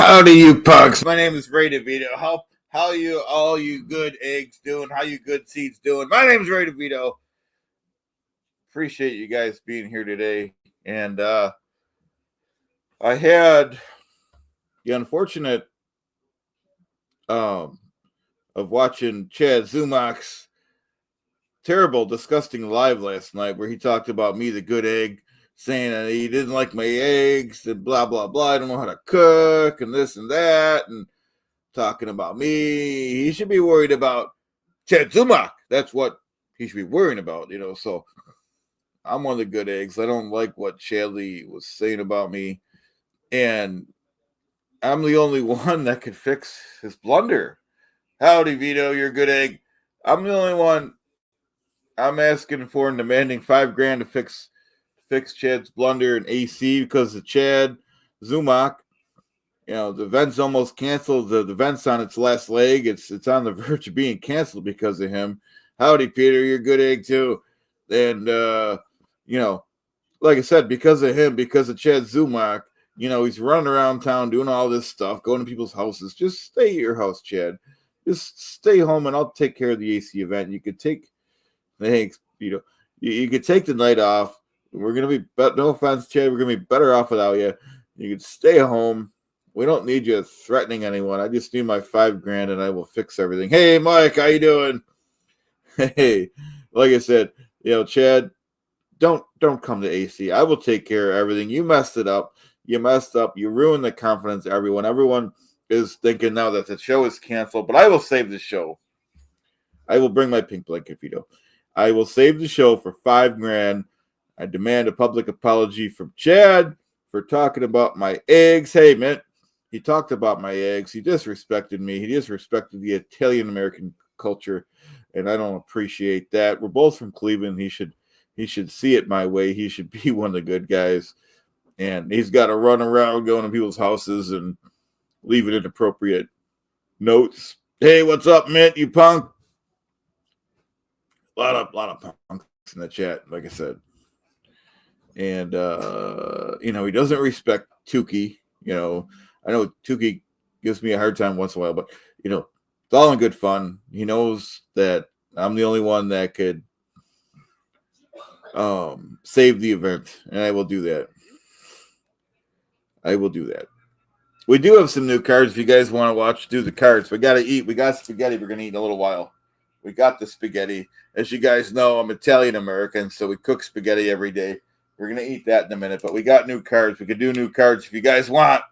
Howdy, you punks. My name is Ray DeVito. How you all you good eggs doing? How you good seeds doing? My name is Ray DeVito. Appreciate you guys being here today. And I had the unfortunate of watching Chad Zumock's terrible, disgusting live last night where he talked about me, the good egg, saying that he didn't like my eggs and blah, blah, blah. I don't know how to cook and this and that. And talking about me. He should be worried about Chad Zumock. That's what he should be worrying about, So I'm one of the good eggs. I don't like what Chadley was saying about me. And I'm the only one that could fix his blunder. Howdy, Vito, you're a good egg. I'm the only one. I'm asking for and demanding $5,000 to fix Chad's blunder in AC because of Chad Zumock. The event's almost canceled. The event's on its last leg. It's on the verge of being canceled because of him. Howdy, Peter. You're a good egg, too. And, like I said, because of him, because of Chad Zumock, he's running around town doing all this stuff, going to people's houses. Just stay at your house, Chad. Just stay home, and I'll take care of the AC event. You could take, thanks, you could take the night off. We're going to be, no offense, Chad, we're going to be better off without you. You could stay home. We don't need you threatening anyone. I just need my $5,000 and I will fix everything. Hey, Mike, how you doing? Hey, like I said, Chad, don't come to AC. I will take care of everything. You messed it up. You messed up. You ruined the confidence of everyone. Everyone is thinking now that the show is canceled, but I will save the show. I will bring my pink blanket, Vito. I will save the show for $5,000. I demand a public apology from Chad for talking about my eggs. Hey, man. He talked about my eggs. He disrespected me. He disrespected the Italian-American culture, and I don't appreciate that. We're both from Cleveland. He should see it my way. He should be one of the good guys, and he's got to run around going to people's houses and leaving inappropriate notes. Hey, what's up, Mint? You punk? A lot of punks in the chat, like I said, and he doesn't respect Tukey. I know Tukey gives me a hard time once in a while, but, it's all in good fun. He knows that I'm the only one that could save the event, and I will do that. We do have some new cards if you guys want to do the cards. We got to eat. We got spaghetti we're going to eat in a little while. We got the spaghetti. As you guys know, I'm Italian-American, so we cook spaghetti every day. We're going to eat that in a minute, but we got new cards. We could do new cards if you guys want.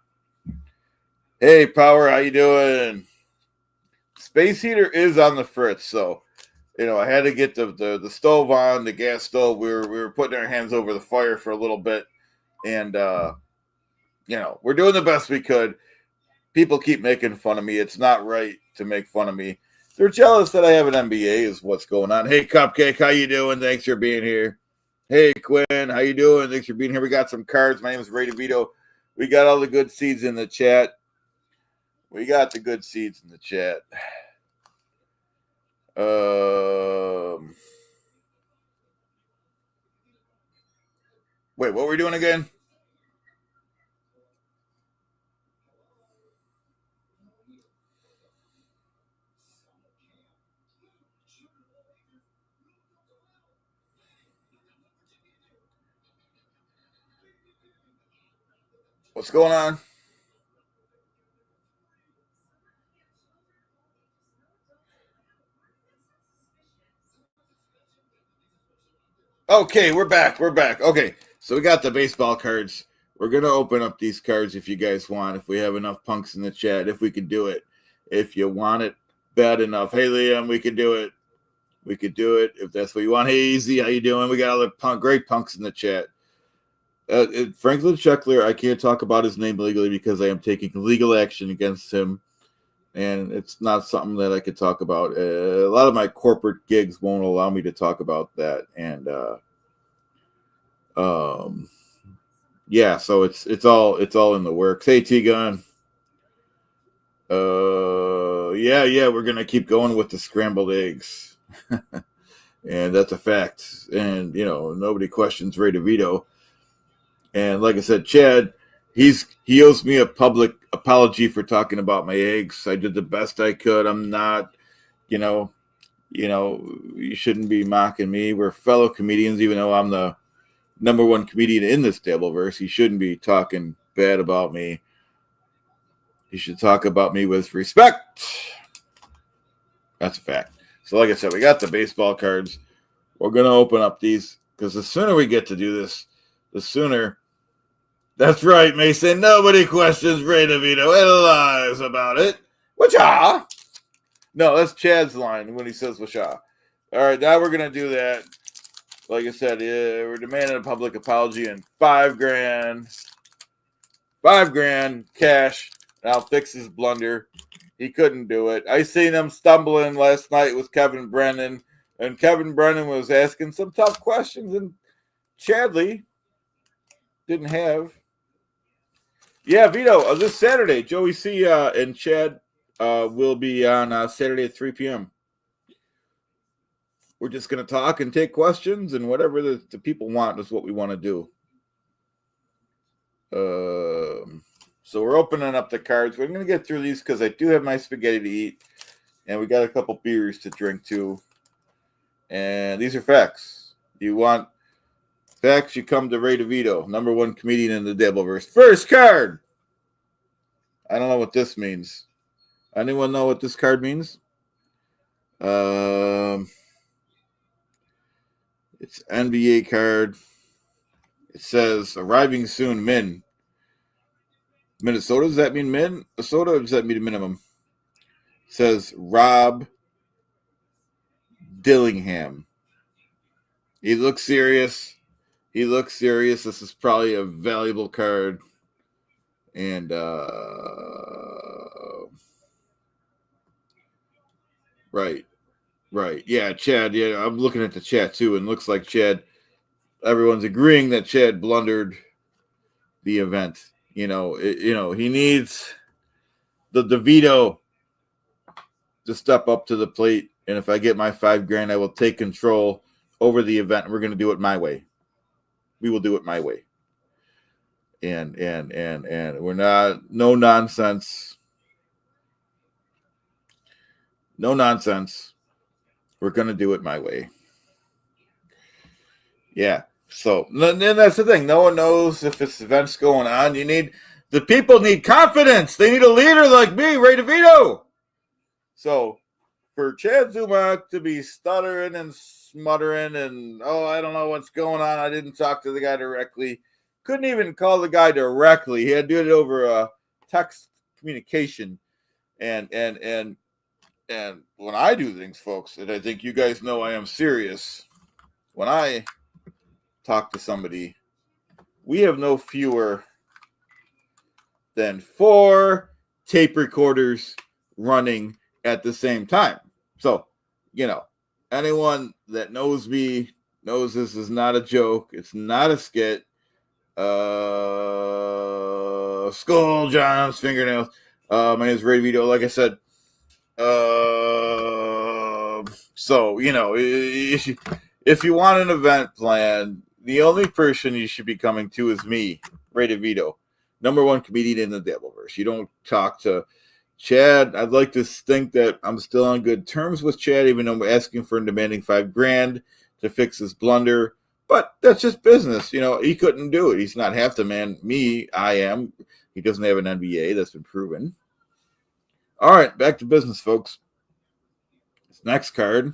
Hey, Power, how you doing? Space heater is on the fritz, so I had to get the stove on, the gas stove. We were putting our hands over the fire for a little bit, and we're doing the best we could. People keep making fun of me. It's not right to make fun of me. They're jealous that I have an MBA is what's going on. Hey, Cupcake, how you doing? Thanks for being here. Hey, Quinn, how you doing? Thanks for being here. We got some cards. My name is Ray DeVito. We got all the good seeds in the chat. We got the good seeds in the chat. Wait, what were we doing again? What's going on? Okay, we're back. Okay, so we got the baseball cards. We're going to open up these cards if you guys want, if we have enough punks in the chat, if we could do it. If you want it bad enough. Hey, Liam, we could do it. We could do it if that's what you want. Hey, Easy, how you doing? We got all the great punks in the chat. Franklin Scheckler, I can't talk about his name legally because I am taking legal action against him, and it's not something that I could talk about. A lot of my corporate gigs won't allow me to talk about that, and yeah, so it's all in the works. Hey, T-Gun. Yeah, we're gonna keep going with the scrambled eggs, and that's a fact. And nobody questions Ray DeVito. And like I said, Chad, He owes me a public apology for talking about my eggs. I did the best I could. I'm not, you know, you shouldn't be mocking me. We're fellow comedians, even though I'm the number one comedian in this Devilverse. He shouldn't be talking bad about me. He should talk about me with respect. That's a fact. So like I said, we got the baseball cards. We're going to open up these because the sooner we get to do this, the sooner. That's right, Mason. Nobody questions Ray DeVito and lies about it. Whatcha? No, that's Chad's line when he says whatcha. All right, now we're going to do that. Like I said, we're demanding a public apology and $5,000. $5,000 cash. And I'll fix his blunder. He couldn't do it. I seen him stumbling last night with Kevin Brennan. And Kevin Brennan was asking some tough questions. And Chadley didn't have. Yeah, Vito, this Saturday, Joey C. And Chad will be on Saturday at 3 p.m. We're just going to talk and take questions, and whatever the people want is what we want to do. So we're opening up the cards. We're going to get through these because I do have my spaghetti to eat, and we got a couple beers to drink too. And these are facts. You want facts, you come to Ray DeVito, number one comedian in the Devilverse. First card. I don't know what this means. Anyone know what this card means? It's NBA card. It says arriving soon, min. Minnesota, does that mean Minnesota, or does that mean minimum? It says Rob Dillingham. He looks serious. This is probably a valuable card. And right. Yeah, Chad. Yeah, I'm looking at the chat too, and looks like Chad. Everyone's agreeing that Chad blundered the event. He needs the DeVito to step up to the plate. And if I get my $5,000, I will take control over the event. We're going to do it my way. We will do it my way. And we're no nonsense. No nonsense. We're going to do it my way. Yeah. So, and that's the thing. No one knows if this event's going on. The people need confidence. They need a leader like me, Ray DeVito. So, for Chad Zumock to be stuttering and smuttering and, I don't know what's going on. I didn't talk to the guy directly. Couldn't even call the guy directly. He had to do it over text communication. And when I do things, folks, and I think you guys know I am serious, when I talk to somebody, we have no fewer than 4 tape recorders running at the same time. So, anyone that knows me knows this is not a joke. It's not a skit. Skull John's fingernails. My name is Ray DeVito. Like I said, so if you want an event planned, the only person you should be coming to is me, Ray DeVito, number one comedian in the Devilverse. You don't talk to Chad. I'd like to think that I'm still on good terms with Chad, even though I'm asking for and demanding $5,000 to fix his blunder. But that's just business. He couldn't do it. He's not half the man. Me, I am. He doesn't have an NBA. That's been proven. All right, back to business, folks. This next card.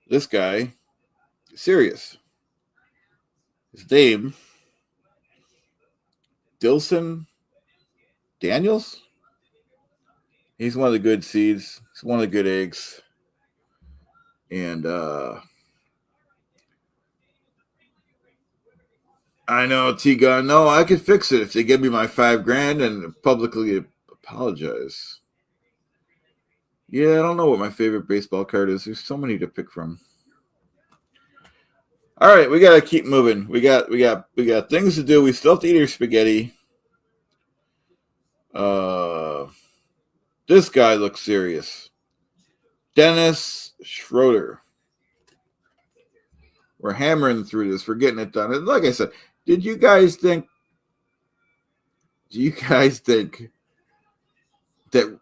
This guy, serious. His name, Dilson Daniels. He's one of the good seeds. He's one of the good eggs. And I know, T-Gun. No, I could fix it if they give me my $5,000 and publicly apologize. Yeah, I don't know what my favorite baseball card is. There's so many to pick from. All right, we gotta keep moving. We got things to do. We still have to eat our spaghetti. This guy looks serious. Dennis Schroeder. We're hammering through this. We're getting it done. And like I said, did you guys think Do you guys think that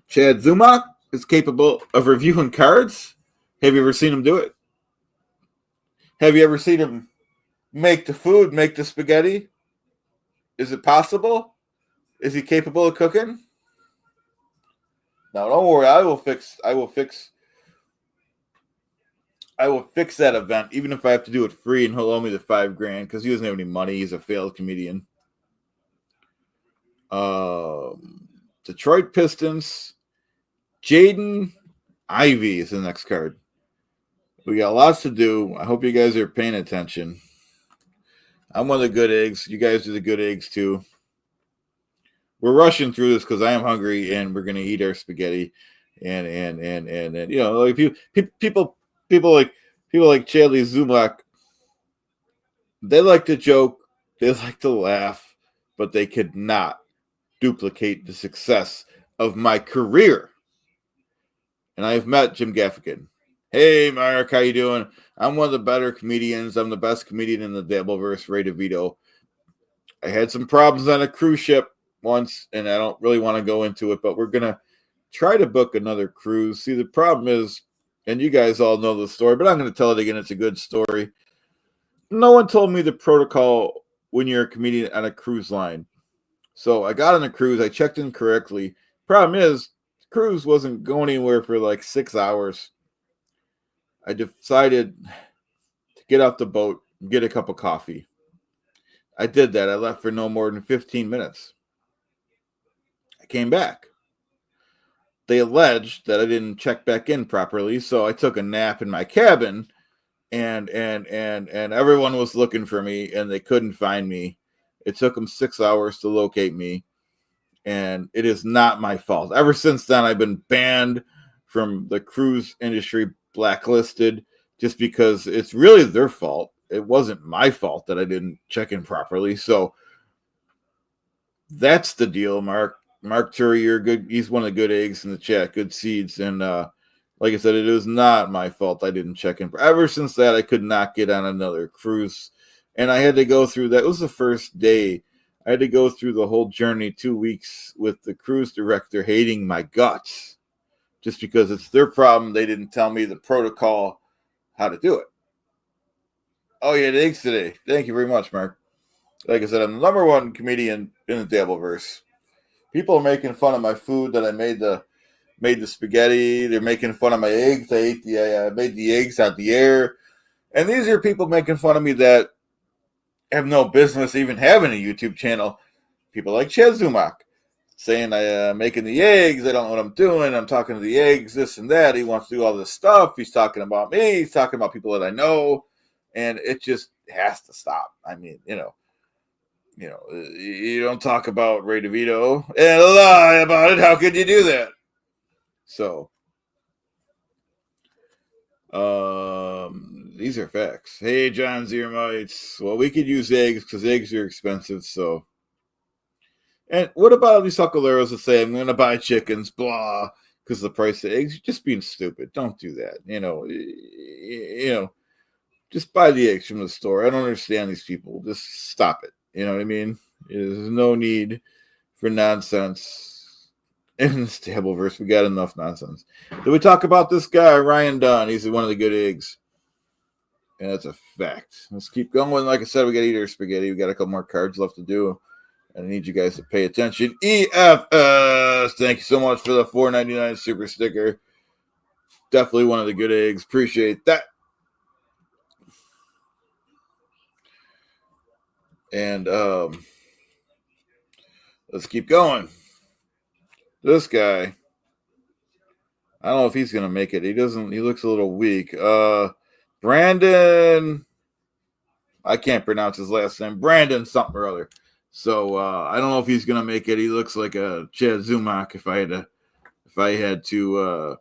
Chad Zumock is capable of reviewing cards? Have you ever seen him do it? Have you ever seen him make the food, make the spaghetti? Is it possible? Is he capable of cooking? No, don't worry. I will fix that event, even if I have to do it free, and he'll owe me the $5,000 because he doesn't have any money. He's a failed comedian. Detroit Pistons. Jaden Ivey is the next card. We got lots to do. I hope you guys are paying attention. I'm one of the good eggs. You guys are the good eggs too. We're rushing through this because I am hungry and we're gonna eat our spaghetti. And you know, like people like Chad Zumock, they like to joke, they like to laugh, but they could not duplicate the success of my career. And I have met Jim Gaffigan. Hey, Mark, how you doing? I'm one of the better comedians. I'm the best comedian in the Dabbleverse, Ray DeVito. I had some problems on a cruise ship once, and I don't really want to go into it, but we're going to try to book another cruise. See, the problem is, and you guys all know the story, but I'm going to tell it again. It's a good story. No one told me the protocol when you're a comedian on a cruise line. So I got on a cruise. I checked in correctly. Problem is, the cruise wasn't going anywhere for like 6 hours. I decided to get off the boat and get a cup of coffee. I did that. I left for no more than 15 minutes. I came back. They alleged that I didn't check back in properly, so I took a nap in my cabin, and everyone was looking for me, and they couldn't find me. It took them 6 hours to locate me, and it is not my fault. Ever since then, I've been banned from the cruise industry, blacklisted, just because it's really their fault. It wasn't my fault that I didn't check in properly. So that's the deal, Mark. Mark Turi, you're good. He's one of the good eggs in the chat, good seeds. And like I said, it is not my fault I didn't check in. Ever since that, I could not get on another cruise. And I had to go through that. It was the first day. I had to go through the whole journey, 2 weeks, with the cruise director hating my guts. Just because it's their problem. They didn't tell me the protocol, how to do it. Oh, yeah, eggs today. Thank you very much, Mark. Like I said, I'm the number one comedian in the Dabbleverse. People are making fun of my food that I made the spaghetti. They're making fun of my eggs. I made the eggs out the air. And these are people making fun of me that have no business even having a YouTube channel. People like Chad Zumock. Saying I'm making the eggs, I don't know what I'm doing, I'm talking to the eggs, this and that. He wants to do all this stuff. He's talking about me. He's talking about people that I know. And it just has to stop. I mean, you don't talk about Ray DeVito and lie about it. How could you do that? So, these are facts. Hey, John Zermites. Well, we could use eggs because eggs are expensive, so. And what about these huckleros that say, I'm going to buy chickens, blah, because of the price of eggs? You're just being stupid. Don't do that. Just buy the eggs from the store. I don't understand these people. Just stop it. You know what I mean? There's no need for nonsense in this Dabbleverse. We got enough nonsense. Did we talk about this guy, Ryan Dunn? He's one of the good eggs. And that's a fact. Let's keep going. Like I said, we got to eat our spaghetti. We got a couple more cards left to do. I need you guys to pay attention. EFS, thank you so much for the $4.99 super sticker. Definitely one of the good eggs. Appreciate that. And let's keep going. This guy, I don't know if he's gonna make it. He doesn't. He looks a little weak. Brandon, I can't pronounce his last name. Brandon something or other. So I don't know if he's gonna make it. He looks like a Chad Zumock. If I had to,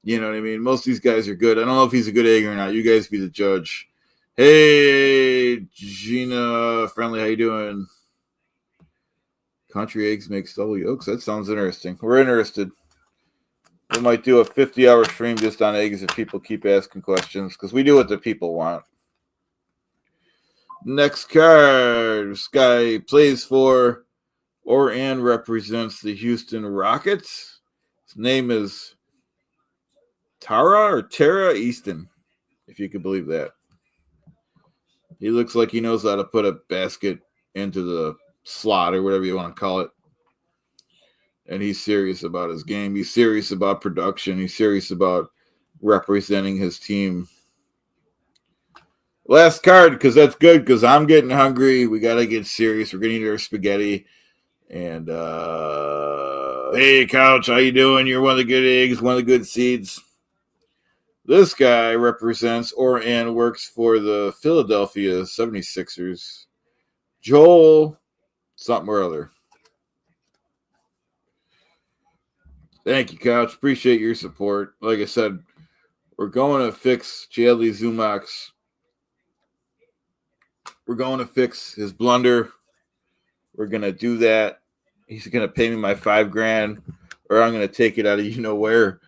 you know what I mean. Most of these guys are good. I don't know if he's a good egg or not. You guys be the judge. Hey, Gina, friendly, how you doing? Country eggs make double yolks. That sounds interesting. We're interested. We might do a 50-hour stream just on eggs if people keep asking questions because we do what the people want. Next card. This guy plays for or and represents the Houston Rockets. His name is Tara Easton, if you could believe that. He looks like he knows how to put a basket into the slot or whatever you want to call it. And he's serious about his game. He's serious about production. He's serious about representing his team. Last card, because that's good, because I'm getting hungry. We got to get serious. We're going to eat our spaghetti. And, hey, Couch, how you doing? You're one of the good eggs, one of the good seeds. This guy represents and works for the Philadelphia 76ers. Joel something or other. Thank you, Couch. Appreciate your support. Like I said, we're going to fix Chad Zumock's. We're going to fix his blunder. We're going to do that. He's going to pay me my $5,000, or I'm going to take it out of you know where.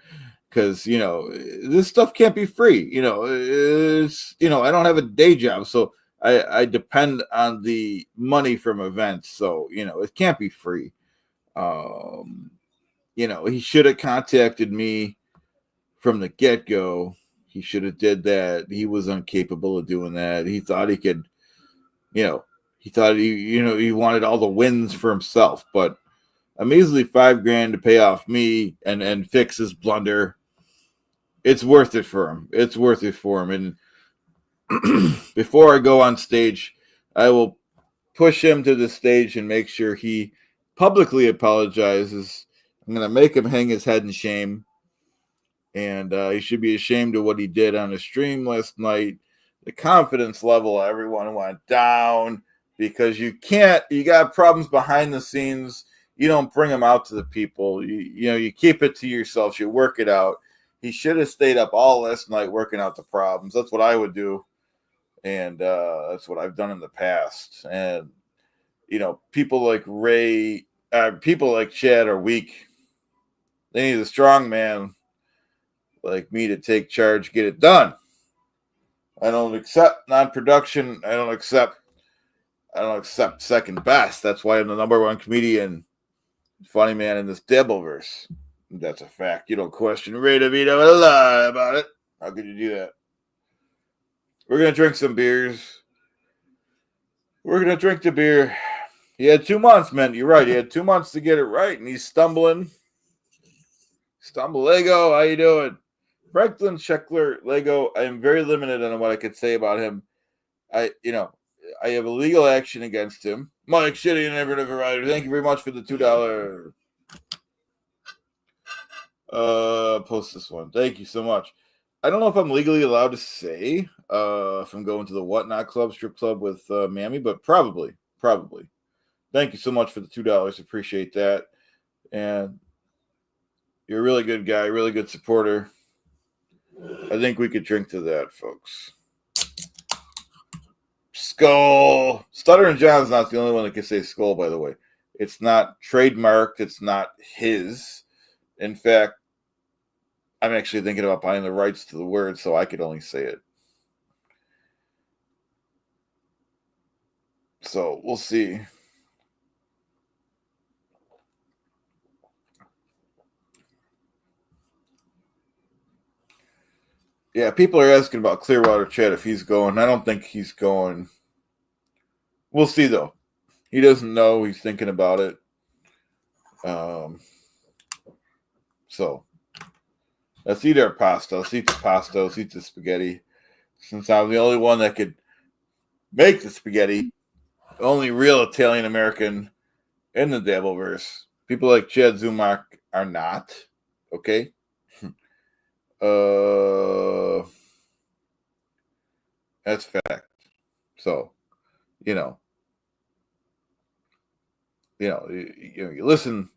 Because, this stuff can't be free. It's, I don't have a day job. So I depend on the money from events. So, it can't be free. He should have contacted me from the get-go. He should have did that. He was incapable of doing that. He thought he could, he thought he wanted all the wins for himself. But a measly $5,000 to pay off me and fix his blunder. It's worth it for him. It's worth it for him. And before I go on stage, I will push him to the stage and make sure he publicly apologizes. I'm going to make him hang his head in shame. And he should be ashamed of what he did on the stream last night. The confidence level of everyone went down because you got problems behind the scenes. You don't bring them out to the people. You keep it to yourself. You work it out. He should have stayed up all last night working out the problems. That's what I would do. And that's what I've done in the past. And, people like Ray, people like Chad are weak. They need a strong man like me to take charge, get it done. I don't accept non-production. I don't accept second best. That's why I'm the number one comedian, funny man in this Devilverse. That's a fact. You don't question Ray DeVito and lie about it. How could you do that? We're going to drink some beers. We're going to drink the beer. He had 2 months, man. You're right. He had 2 months to get it right, and he's stumbling. Lego, how you doing? Franklin Scheckler, Lego, I am very limited on what I could say about him. I have a legal action against him. Mike Shitty and Everett Rider, thank you very much for the $2. Post this one. Thank you so much. I don't know if I'm legally allowed to say if I'm going to the Whatnot Club, strip club with Mammy, but probably. Thank you so much for the $2. Appreciate that. And you're a really good guy, really good supporter. I think we could drink to that, folks. Skull. Stutter and John's not the only one that can say skull, by the way. It's not trademarked. It's not his. In fact, I'm actually thinking about buying the rights to the word so I could only say it. So we'll see. Yeah, people are asking about Clearwater Chad if he's going. I don't think he's going. We'll see, though. He doesn't know. He's thinking about it. So let's eat our pasta. Let's eat the pasta. Let's eat the spaghetti. Since I'm the only one that could make the spaghetti, only real Italian American in the Devilverse. People like Chad Zumock are not. Okay? That's fact. So, you listen.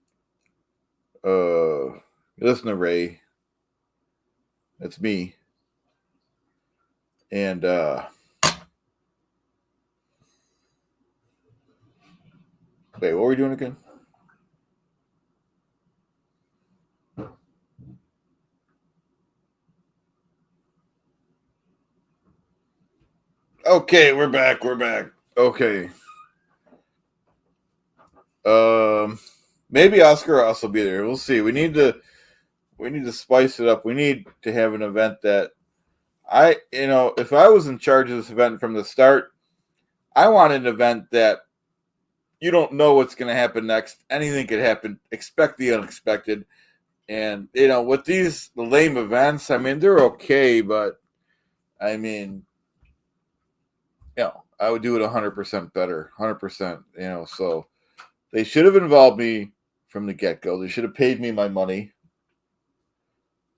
You listen to Ray. That's me. And wait, what were we doing again? Okay, we're back. We're back. Okay. Maybe Oscar will also be there. We'll see. We need to spice it up. We need to have an event that if I was in charge of this event from the start, I want an event that you don't know what's going to happen next. Anything could happen. Expect the unexpected. And with these lame events, I mean, they're okay, but I mean, I would do it 100% better, 100%. So they should have involved me from the get go. They should have paid me my money.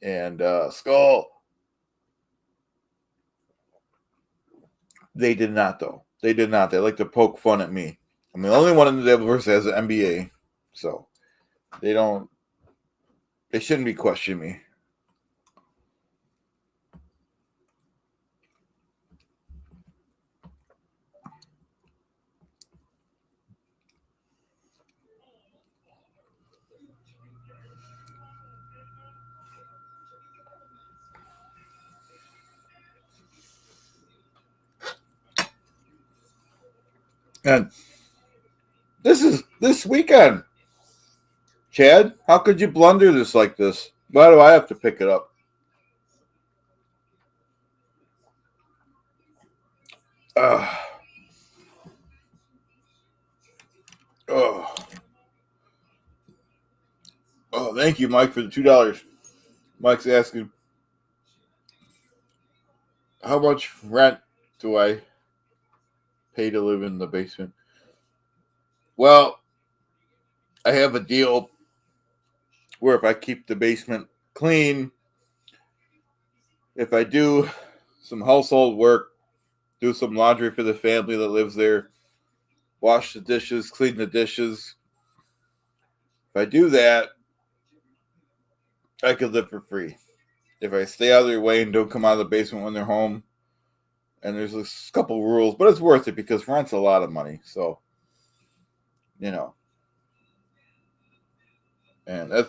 And Skull, they did not, though. They did not. They like to poke fun at me. I'm the only one in the Devilverse that has an MBA, so they don't. They shouldn't be questioning me. And this weekend, Chad. How could you blunder this like this? Why do I have to pick it up? Oh, oh! Thank you, Mike, for the $2. Mike's asking, how much rent do I pay to live in the basement? Well, I have a deal where if I keep the basement clean, if I do some household work, do some laundry for the family that lives there, wash the dishes, clean the dishes, if I do that, I could live for free. If I stay out of their way and don't come out of the basement when they're home, and there's a couple rules, but it's worth it because rent's a lot of money. So, and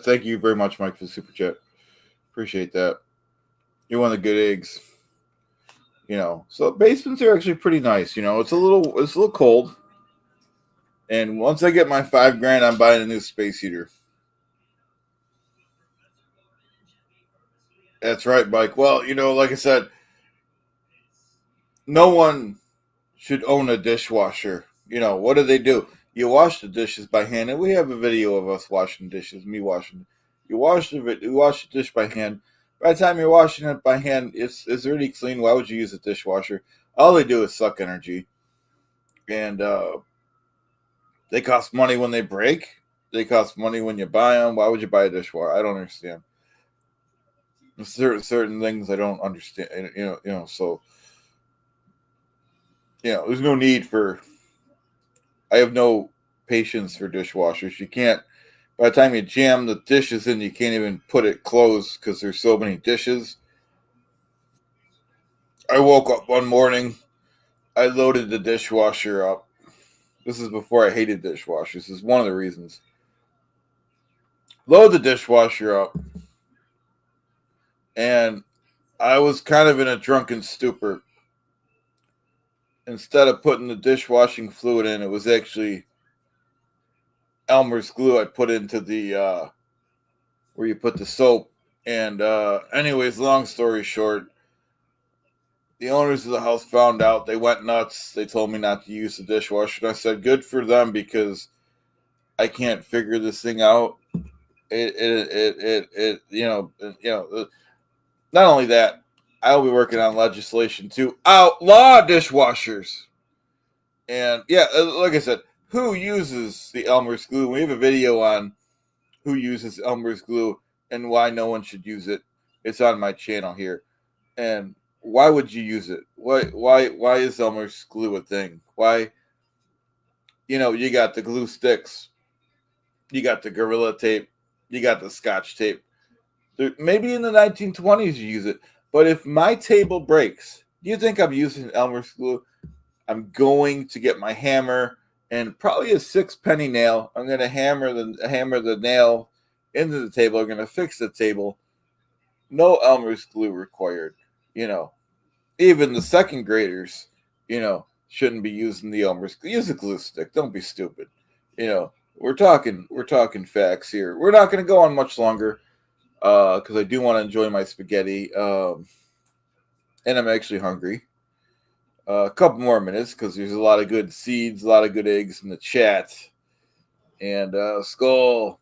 thank you very much, Mike, for the super chat. Appreciate that. You're one of the good eggs. So basements are actually pretty nice. It's a little cold. And once I get my $5,000, I'm buying a new space heater. That's right, Mike. Well, like I said, no one should own a dishwasher. What do? You wash the dishes by hand, and we have a video of us washing dishes, me washing. You wash the dish by hand. By the time you're washing it by hand, it's already clean. Why would you use a dishwasher? All they do is suck energy, and they cost money when they break. They cost money when you buy them. Why would you buy a dishwasher? I don't understand. Certain things I don't understand. So there's no need for. I have no patience for dishwashers. You can't. By the time you jam the dishes in, you can't even put it closed because there's so many dishes. I woke up one morning. I loaded the dishwasher up. This is before I hated dishwashers. This is one of the reasons. Load the dishwasher up. And I was kind of in a drunken stupor. Instead of putting the dishwashing fluid in, it was actually Elmer's glue I put into the where you put the soap. And anyways, long story short, the owners of the house found out. They went nuts. They told me not to use the dishwasher. And I said, good for them because I can't figure this thing out. Not only that, I'll be working on legislation to outlaw dishwashers. And yeah, like I said, who uses the Elmer's glue? We have a video on who uses Elmer's glue and why no one should use it. It's on my channel here. And why would you use it? Why is Elmer's glue a thing? Why? You got the glue sticks, you got the Gorilla tape, you got the Scotch tape. Maybe in the 1920s you use it, but if my table breaks, do you think I'm using Elmer's glue? I'm going to get my hammer and probably a 6-penny nail. I'm going to hammer the nail into the table. I'm going to fix the table. No Elmer's glue required. Even the second graders, shouldn't be using the Elmer's. Use a glue stick. Don't be stupid. We're talking facts here. We're not going to go on much longer because I do want to enjoy my spaghetti, and I'm actually hungry. A couple more minutes because there's a lot of good seeds, a lot of good eggs in the chat. And Skull.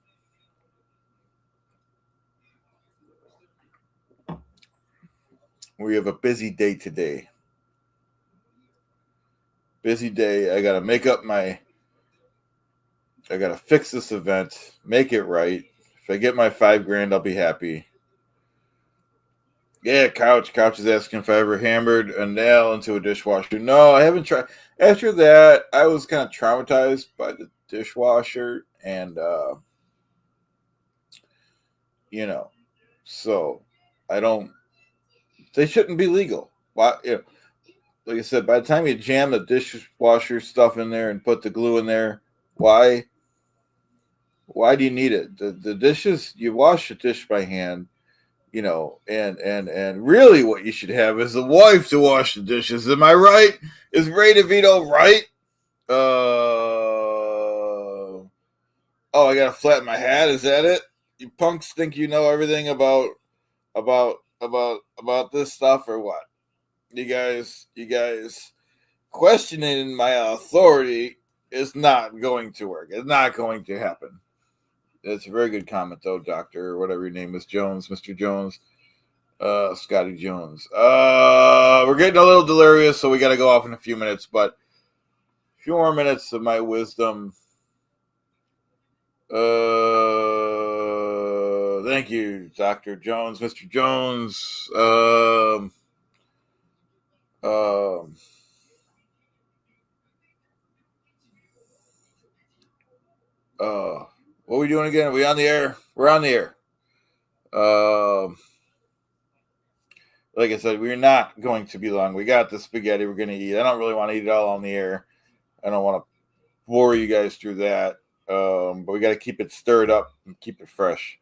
We have a busy day today. Busy day. I got to fix this event, make it right. If I get my $5,000, I'll be happy. Yeah, Couch is asking if I ever hammered a nail into a dishwasher. No, I haven't tried. After that, I was kind of traumatized by the dishwasher, and so I don't. They shouldn't be legal. Why? Like I said, by the time you jam the dishwasher stuff in there and put the glue in there, why do you need it? The dishes, you wash the dish by hand, and really what you should have is a wife to wash the dishes. Am I right? Is Ray DeVito right? I gotta flatten my hat. Is that it? You punks think you know everything about this stuff or what? You guys questioning my authority is not going to work. It's not going to happen. That's a very good comment, though, Doctor, or whatever your name is, Jones, Mr. Jones, Scotty Jones. We're getting a little delirious, so we got to go off in a few minutes, but a few more minutes of my wisdom. Thank you, Dr. Jones, Mr. Jones. What are we doing again? Are we on the air? We're on the air. Like I said, we're not going to be long. We got the spaghetti we're going to eat. I don't really want to eat it all on the air. I don't want to bore you guys through that. But we got to keep it stirred up and keep it fresh.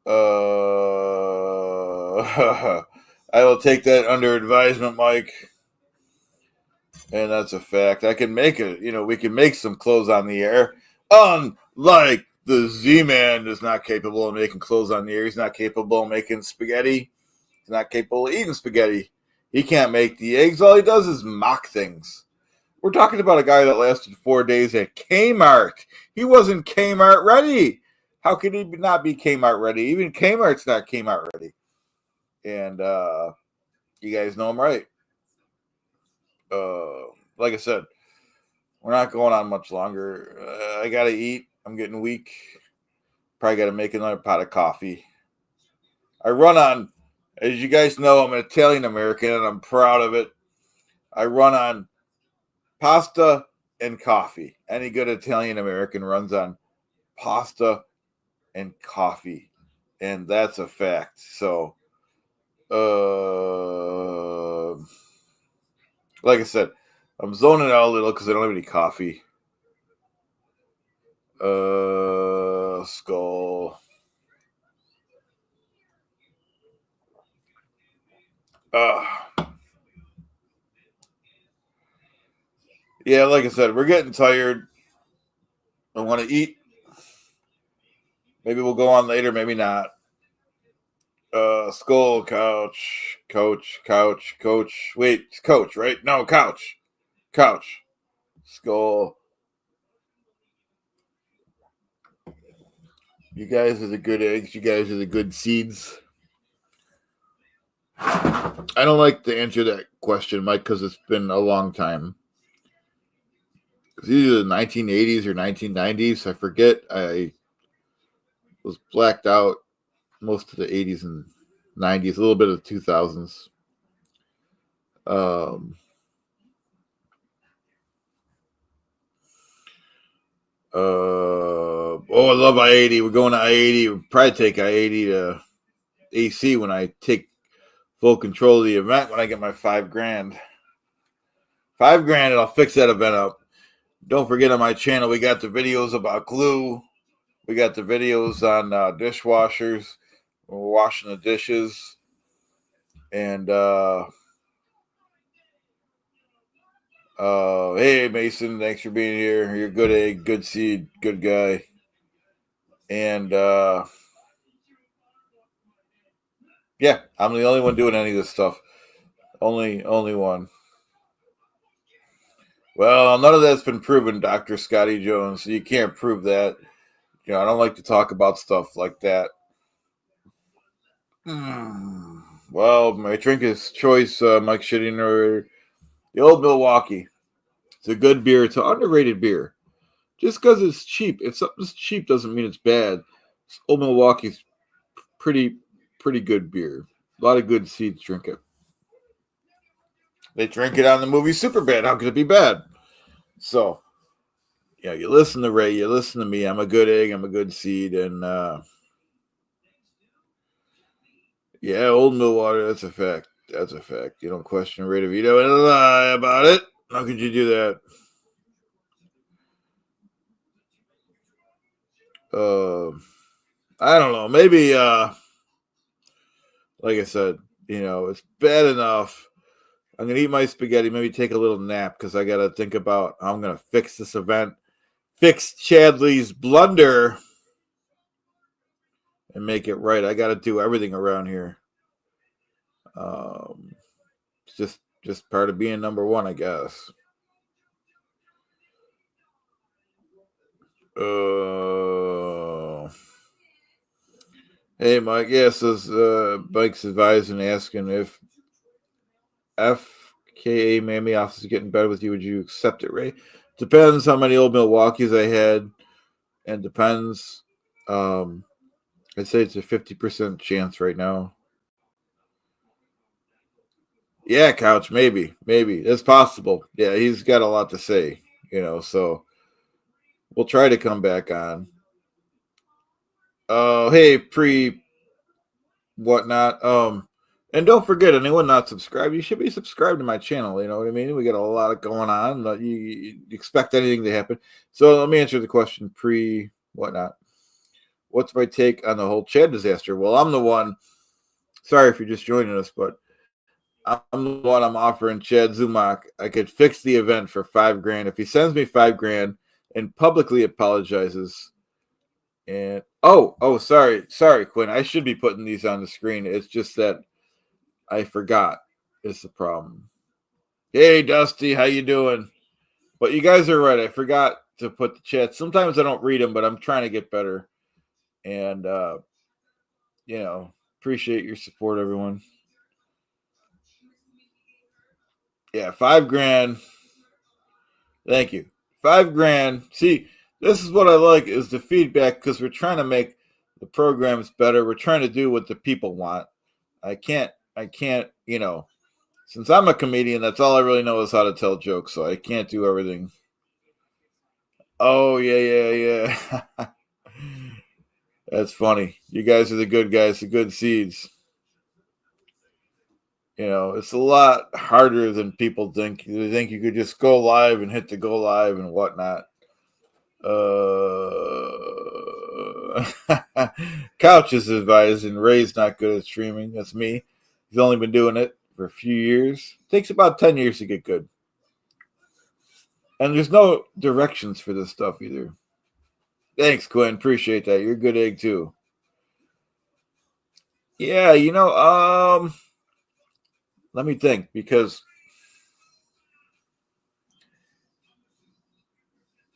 I will take that under advisement, Mike. And that's a fact. I can make it. We can make some clothes on the air. Unlike the Z-Man is not capable of making clothes on the air. He's not capable of making spaghetti. He's not capable of eating spaghetti. He can't make the eggs. All he does is mock things. We're talking about a guy that lasted 4 days at Kmart. He wasn't Kmart ready. How could he not be Kmart ready? Even Kmart's not Kmart ready. And you guys know I'm right. Like I said, we're not going on much longer. I got to eat. I'm getting weak. Probably got to make another pot of coffee. I run on, as you guys know, I'm an Italian American and I'm proud of it. I run on pasta and coffee. Any good Italian American runs on pasta and coffee. And that's a fact. So, like I said, I'm zoning out a little because I don't have any coffee. Skull. Yeah, like I said, we're getting tired. I want to eat. Maybe we'll go on later, maybe not. Skull, couch. Wait, it's coach, right? No, couch. Skull. You guys are the good eggs. You guys are the good seeds. I don't like to answer that question, Mike, because it's been a long time. It's either the 1980s or 1990s. I forget. I was blacked out most of the 80s and 90s, a little bit of the 2000s. I love I-80. We're going to I-80. We'll probably take I-80 to AC when I take full control of the event when I get my $5,000. $5,000 and I'll fix that event up. Don't forget on my channel, we got the videos about glue. We got the videos on dishwashers. We're washing the dishes. And Hey Mason, thanks for being here. You're a good egg, good seed, good guy. And yeah, I'm the only one doing any of this stuff. Only one. Well, none of that's been proven, Dr. Scotty Jones. So you can't prove that. I don't like to talk about stuff like that. Well, my drink is choice, Mike Shittinger, the Old Milwaukee. It's a good beer. It's an underrated beer. Just because it's cheap, if something's cheap doesn't mean it's bad. Old Milwaukee's pretty good beer. A lot of good seeds drink it. They drink it on the movie Superbad. How could it be bad? So, yeah, you listen to Ray, you listen to me. I'm a good egg, I'm a good seed, and yeah, Old Milwaukee. That's a fact. That's a fact. You don't question Ray DeVito and lie about it. How could you do that? I don't know. Maybe, like I said, it's bad enough. I'm gonna eat my spaghetti, maybe take a little nap because I gotta think about how I'm gonna fix this event, fix Chadley's blunder, and make it right. I gotta do everything around here. It's just part of being number one, I guess. Hey Mike, yeah, says Mike's advising asking if FKA Mammy office is getting better with you, would you accept it, Ray? Depends how many old Milwaukee's I had, and depends. I'd say it's a 50% chance right now. Yeah, Couch, maybe. It's possible. Yeah, he's got a lot to say, so we'll try to come back on. Hey, pre whatnot. And don't forget, anyone not subscribed, you should be subscribed to my channel. You know what I mean? We got a lot going on. You expect anything to happen. So let me answer the question pre whatnot. What's my take on the whole Chad disaster? Well, I'm the one. Sorry if you're just joining us, but I'm the one. I'm offering Chad Zumock. I could fix the event for $5,000 if he sends me $5,000 and publicly apologizes. And sorry, Quinn. I should be putting these on the screen. It's just that I forgot. It's the problem. Hey, Dusty, how you doing? But you guys are right. I forgot to put the chat. Sometimes I don't read them, but I'm trying to get better. And appreciate your support, everyone. Yeah, $5,000. Thank you. $5,000. See, this is what I like is the feedback because we're trying to make the programs better. We're trying to do what the people want. I can't, since I'm a comedian, that's all I really know is how to tell jokes. So I can't do everything. Oh, yeah. That's funny. You guys are the good guys, the good seeds. It's a lot harder than people think. They think you could just go live and hit the go live and whatnot. Couch is advised, and Ray's not good at streaming. That's me. He's only been doing it for a few years. Takes about 10 years to get good. And there's no directions for this stuff either. Thanks, Quinn. Appreciate that. You're a good egg too. Yeah, let me think because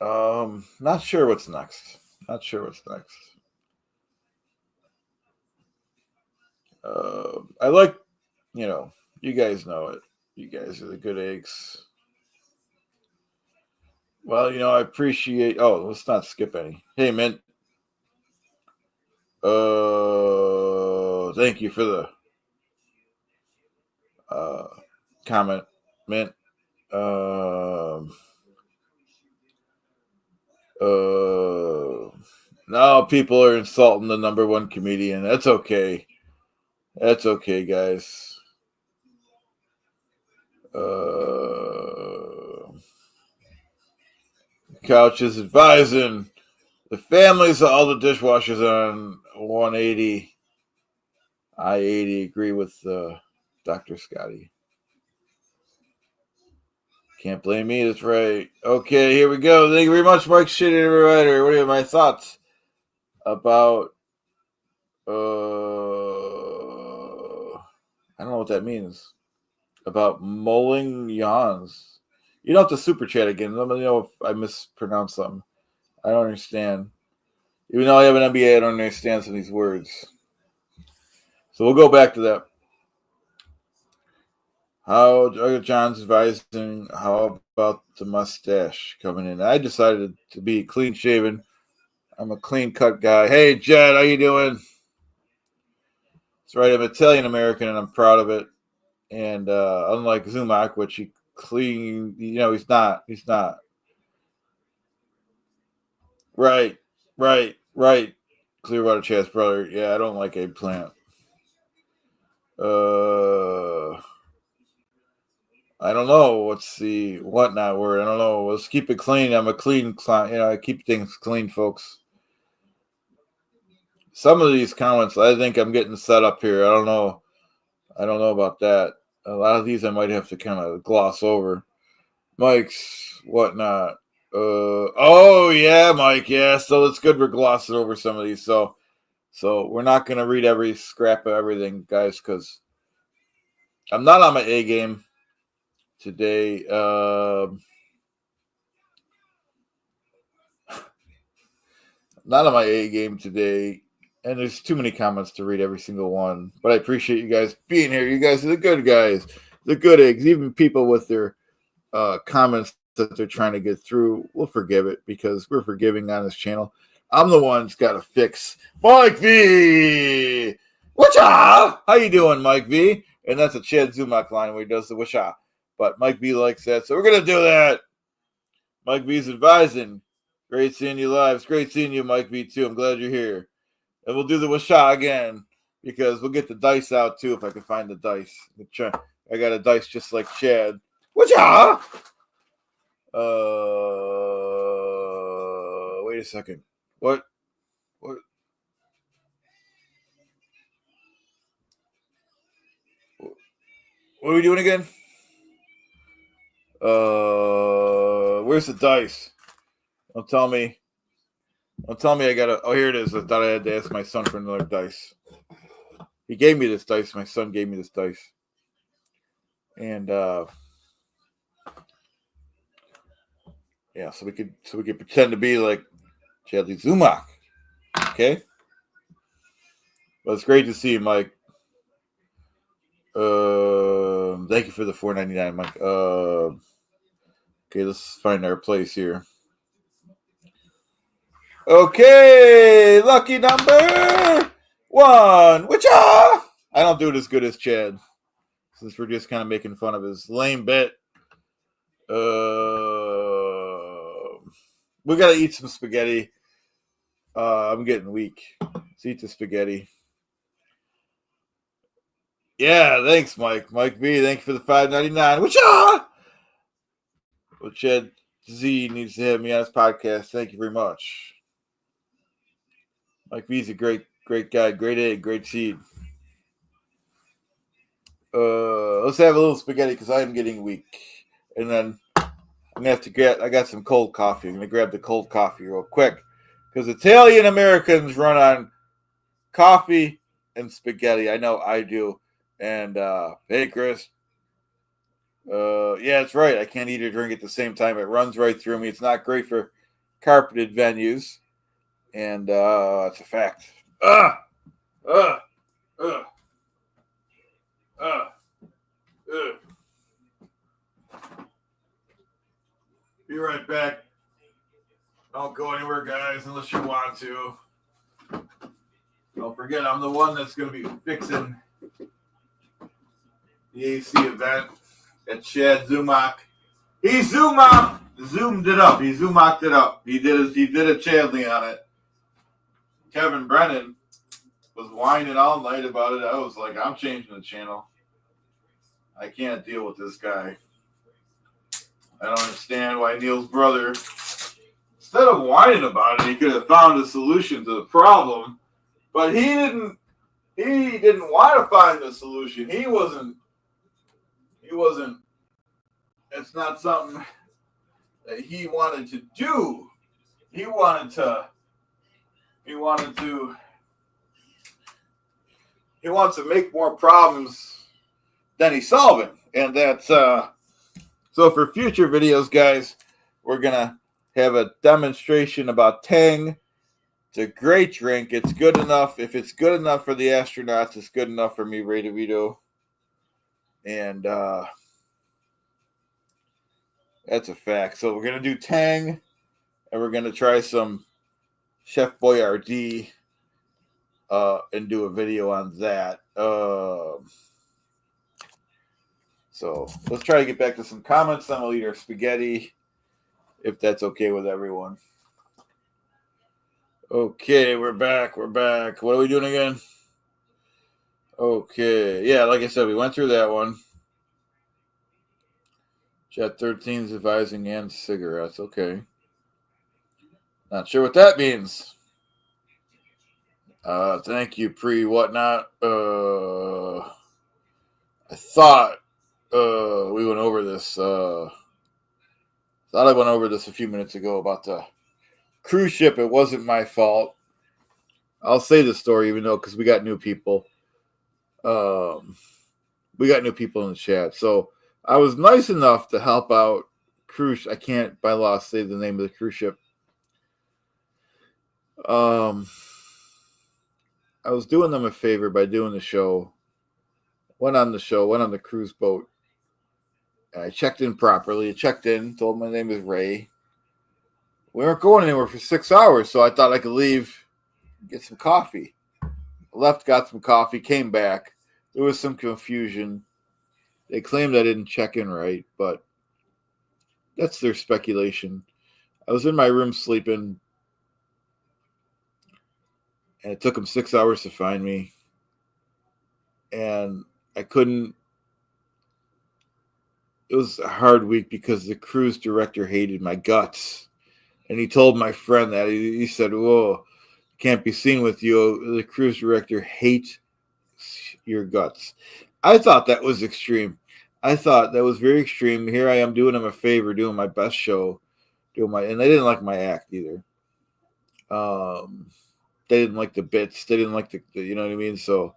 not sure what's next. I like, you guys know it. You guys are the good eggs. Well, I appreciate. Oh, let's not skip any. Hey, Mint. Thank you for the comment, Mint. Now people are insulting the number one comedian. That's okay. That's okay, guys. Couch is advising the families of all the dishwashers on 180. I-80 agree with Dr. Scotty. Can't blame me. That's right. Okay, here we go. Thank you very much, Mike Shitty Writer. What are my thoughts about? I don't know what that means. About mulling yawns. You don't have to super chat again. Let me know if I mispronounced something. I don't understand. Even though I have an MBA, I don't understand some of these words. So we'll go back to that. How John's advising, how about the mustache coming in? I decided to be clean shaven. I'm a clean cut guy. Hey, Jed, how you doing? That's right. I'm Italian American, and I'm proud of it. And unlike Zumock, which he clean, he's not. He's not. Right. Clearwater Chad's brother. Yeah, I don't like eggplant. I don't know. What's the whatnot word? I don't know. Let's keep it clean. I'm a clean client. I keep things clean, folks. Some of these comments, I think I'm getting set up here. I don't know about that. A lot of these I might have to kind of gloss over. Mike's whatnot. Oh yeah, Mike. Yeah, so it's good we're glossing over some of these. So we're not gonna read every scrap of everything, guys, because I'm not on my A game today. Not on my A game today, and there's too many comments to read every single one. But I appreciate you guys being here. You guys are the good guys, the good eggs. Even people with their comments that they're trying to get through, we'll forgive it because we're forgiving on this channel. I'm the one that's got to fix Mike V. Whatcha? How you doing, Mike V? And that's a Chad Zumock line where he does the whatcha. But Mike V likes that, so we're gonna do that. Mike V's advising. Great seeing you live. It's great seeing you, Mike V, too. I'm glad you're here. And we'll do the whatcha again because we'll get the dice out, too, if I can find the dice. I got a dice just like Chad. Whatcha? Wait a second. What? What are we doing again? Where's the dice? Don't tell me I gotta. Oh, here it is. I thought I had to ask my son for another dice. He gave me this dice. My son gave me this dice, and yeah. So we could pretend to be like Chad Zumock. Okay. Well, it's great to see you, Mike. Thank you for the $4.99, Mike. Okay, let's find our place here. Okay, lucky number 1. Whatcha? I don't do it as good as Chad, since we're just kind of making fun of his lame bit. We gotta eat some spaghetti. I'm getting weak. Let's eat the spaghetti. Yeah, thanks, Mike. Mike V, thank you for the $5.99. Whatcha? Well, Chad Z needs to have me on his podcast. Thank you very much. Mike V's a great guy, great egg, great seed. Let's have a little spaghetti because I am getting weak. And then I'm gonna have to I got some cold coffee. I'm gonna grab the cold coffee real quick because Italian Americans run on coffee and spaghetti. I know I do. And hey, Chris. Yeah, that's right. I can't eat or drink at the same time. It runs right through me. It's not great for carpeted venues, and it's a fact. Be right back. Don't go anywhere, guys, unless you want to. Don't forget, I'm the one that's going to be fixing the AC event at Chad Zumock. He zoomed it up. He Zumocked it up. He did a Chadley on it. Kevin Brennan was whining all night about it. I was like, I'm changing the channel. I can't deal with this guy. I don't understand why Neil's brother, instead of whining about it, he could have found a solution to the problem. But he didn't want to find the solution. He wasn't It's not something that he wanted to do. He wanted to. He wanted to. He wants to make more problems than he's solving, and that's so. For future videos, guys, we're gonna have a demonstration about Tang. It's a great drink. It's good enough. If it's good enough for the astronauts, it's good enough for me, Ray DeVito. And that's a fact. So we're going to do Tang, and we're going to try some Chef Boyardee and do a video on that. So let's try to get back to some comments. Then we'll eat our spaghetti, if that's okay with everyone. Okay, we're back. We're back. What are we doing again? Okay. Yeah, like I said, we went through that one. Jet 13's advising and cigarettes. Okay. Not sure what that means. Thank you, whatnot. I thought we went over this. Thought I went over this a few minutes ago about the cruise ship. It wasn't my fault. I'll say the story, even though, because we got new people. We got new people in the chat. So I was nice enough to help out cruise. I can't by law say the name of the cruise ship. I was doing them a favor by doing the show. Went on the cruise boat. I checked in properly. I checked in, told my name is Ray. We weren't going anywhere for 6 hours, so I thought I could leave, get some coffee. Left, got some coffee, came back. There was some confusion. They claimed I didn't check in right, but that's their speculation. I was in my room sleeping, and it took them 6 hours to find me. And I couldn't. It was a hard week because the cruise director hated my guts. And he told my friend that. He said, whoa, can't be seen with you. The cruise director hates your guts. I thought that was extreme. I thought that was very extreme. Here I am doing him a favor, doing my best show. And they didn't like my act either. They didn't like the bits. They didn't like the you know what I mean? So,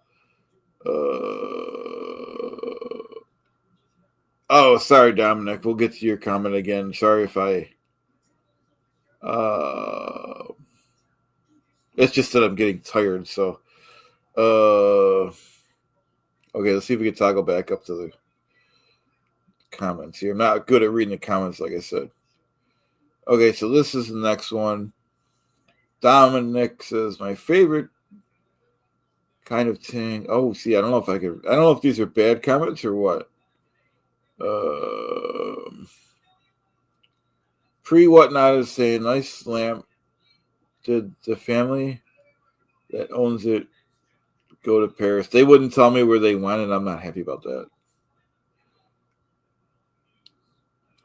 oh, sorry, Dominic. We'll get to your comment again. Sorry if I. It's just that I'm getting tired. So, okay, let's see if we can toggle back up to the comments here. I'm not good at reading the comments, like I said. Okay, so this is the next one. Dominic says, my favorite kind of thing. Oh, see, I don't know if these are bad comments or what. Whatnot is saying, nice lamp. Did the family that owns it go to Paris? They wouldn't tell me where they went, and I'm not happy about that.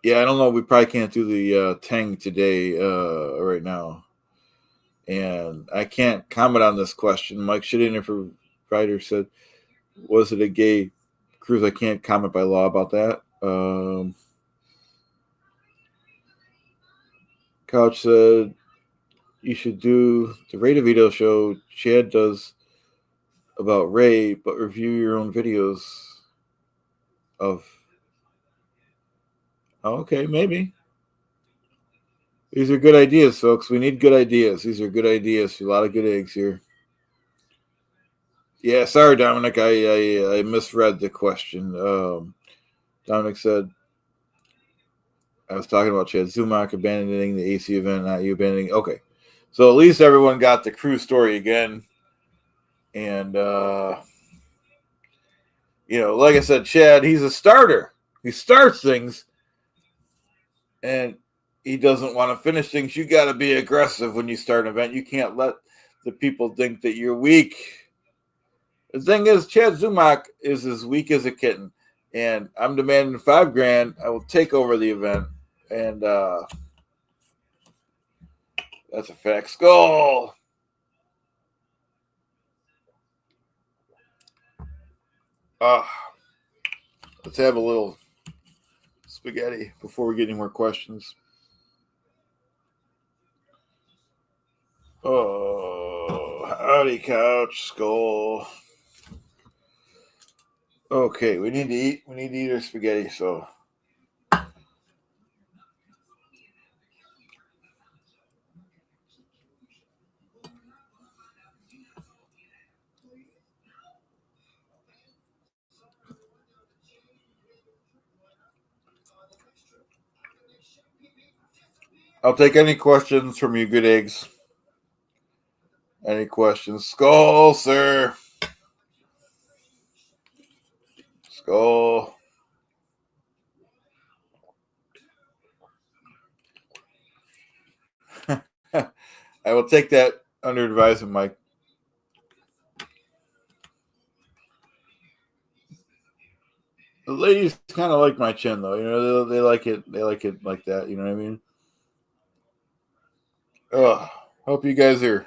Yeah, I don't know. We probably can't do the Tang today right now. And I can't comment on this question. Mike Shittinger, provider, said, was it a gay cruise? I can't comment by law about that. Couch said, you should do the Ray DeVito show Chad does about Ray, but review your own videos of... Oh, okay, maybe. These are good ideas, folks. We need good ideas. These are good ideas. A lot of good eggs here. Yeah, sorry, Dominic. I misread the question. Dominic said, I was talking about Chad Zumock abandoning the AC event, not you abandoning. Okay. So at least everyone got the cruise story again. And, like I said, Chad, he's a starter. He starts things, and he doesn't want to finish things. You got to be aggressive when you start an event. You can't let the people think that you're weak. The thing is, Chad Zumock is as weak as a kitten, and I'm demanding $5,000. I will take over the event, and that's a fact. Skull. Let's have a little spaghetti before we get any more questions. Oh, howdy, couch, skull. Okay, we need to eat. We need to eat our spaghetti, so. I'll take any questions from you, good eggs. Any questions? Skull, sir. Skull. I will take that under advisement, Mike. The ladies kind of like my chin, though. You know, they like it. They like it like that. You know what I mean? Hope you guys are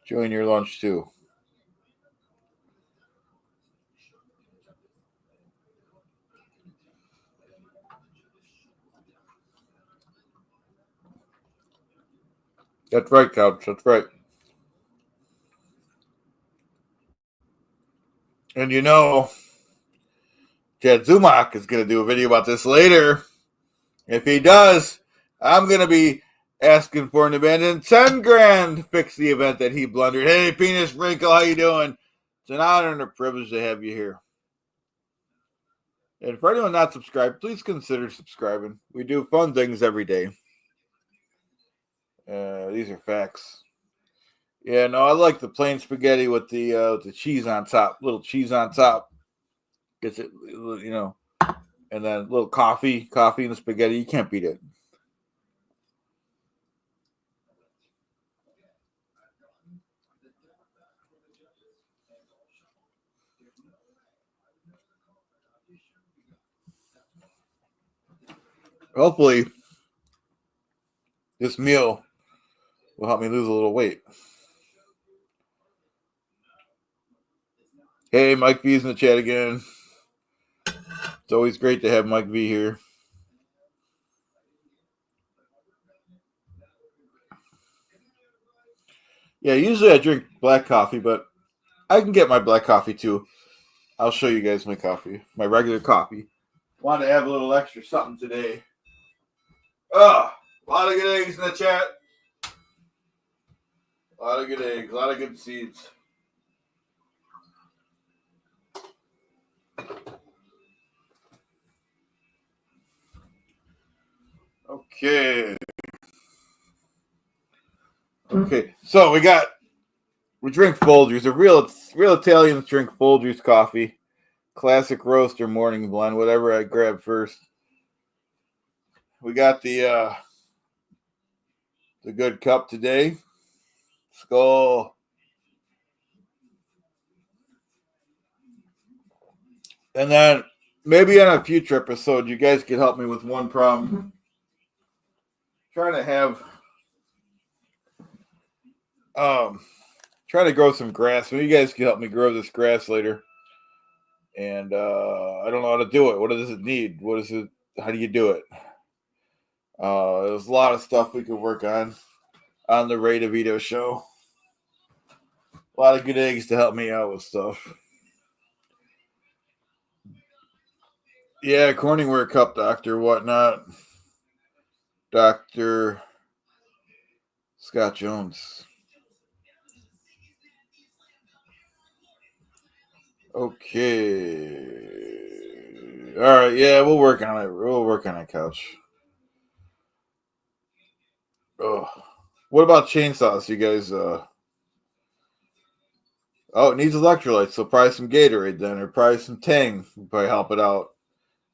enjoying your lunch too. That's right, couch. That's right. And you know, Chad Zumock is going to do a video about this later. If he does, I'm going to be asking for an abandoned 10 grand to fix the event that he blundered. Hey, Penis Wrinkle, how you doing? It's an honor and a privilege to have you here. And for anyone not subscribed, please consider subscribing. We do fun things every day. These are facts. Yeah, no, I like the plain spaghetti with the cheese on top, little cheese on top. Gets it, you know, and then a little coffee in the spaghetti. You can't beat it. Hopefully, this meal will help me lose a little weight. Hey, Mike V's in the chat again. It's always great to have Mike V here. Yeah, usually I drink black coffee, but I can get my black coffee too. I'll show you guys my coffee, my regular coffee. Wanted to have a little extra something today. A lot of good eggs in the chat. A lot of good eggs, a lot of good seeds. Okay. So we drink Folgers. A real Italians drink Folgers coffee. Classic roast or morning blend, whatever I grab first. We got the good cup today. Skull. And then maybe on a future episode, you guys could help me with one problem. Trying to have trying to grow some grass. Maybe you guys can help me grow this grass later. And I don't know how to do it. What does it need? What is it? How do you do it? There's a lot of stuff we could work on the Ray DeVito show. A lot of good eggs to help me out with stuff. Yeah, Corningware Cup Doctor, whatnot. Dr. Scott Jones. Okay. All right, yeah, we'll work on it. We'll work on it, couch. Oh. What about chainsaws? You guys Oh, it needs electrolytes, so probably some Gatorade then, or probably some Tang would probably help it out.